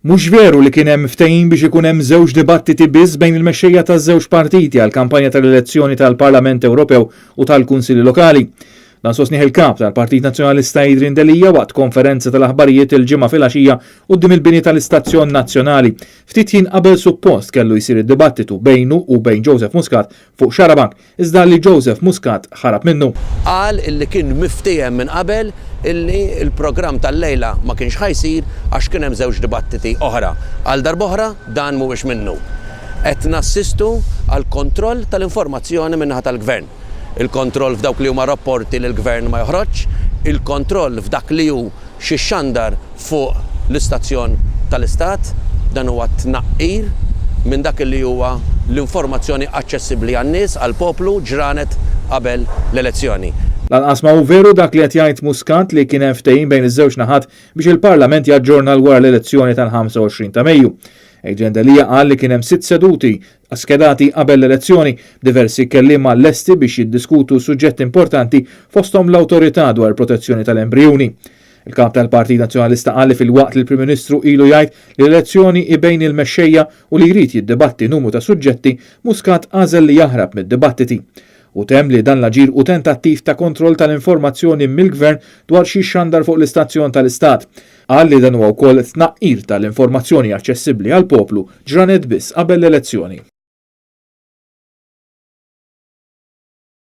Mhux veru li kien hemm ftehim biex ikun hemm żewġ dibattiti biss bejn il-mexxejja taż-żewġ partiti għall kampanja tal-elezzjoni tal-Parlament Ewropew u tal-Kunsilli Lokali. Dan sostnieh il-kap tal-Partit Nazzjonalista Idrin Delija waqt konferenza tal-aħbarijiet il-ġimgħa filgħaxija quddiem il-bini tal-Istazzjon Nazzjonali. Ftit ħin qabel suppost kellu jsir id-dibattitu bejnu u bejn Joseph Muscat fuq Xarabank, iżda li Joseph Muscat ħarab minnu. Qal illi kien miftiem minn qabel illi il-programm tal-lejla ma kienx ħajsir għax kien hemm żewġ dibattiti oħra. Għal darb'oħra dan mhuwiex minnu. Qed nassistu għal kontroll tal-informazzjoni min-naħa tal-Gvern. Il-kontroll f'dawk li huma rapporti li l-Gvern ma joħroġ, il-kontroll f'dak li hu xi xandar fuq l-istazzjon tal-Istat, dan huwa tnaqqir minn dak li huwa l-informazzjoni aċċessibbli għan-nies għall-poplu ġranet qabel l-elezzjoni. Lanqas ma hu veru dak li qed jgħid Muscat li kien hemm ftehim bejn iż-żewġ naħat biex il-Parlament jaġġorna wara l-elezzjoni tal-25 ta' Mejju. Idrin Delija qal li kien hemm 6 seduti skedati qabel l-elezzjoni, diversi kelliema lesti biex jiddiskutu suġġetti importanti fosthom l-awtorità dwar protezzjoni tal-embrjuni. Il-kap tal-Partit Nazzjonalista qal li fil-waqt li l-Prim Ministru ilu jgħid li l-elezzjoni bejn il-mexxejja u li jrid jiddibatti numru ta' suġġetti, Muscat għażel li jaħrab mid-dibattiti. U temm li dan l-aġir u tentattiv ta' kontroll tal-informazzjoni mill-Gvern dwar xi xandar fuq l-istazzjon tal-Istat. Qal li dan huwa wkoll tnaqqir tal-informazzjoni aċċessibbli għall-poplu ġranet biss qabel l-elezzjoni.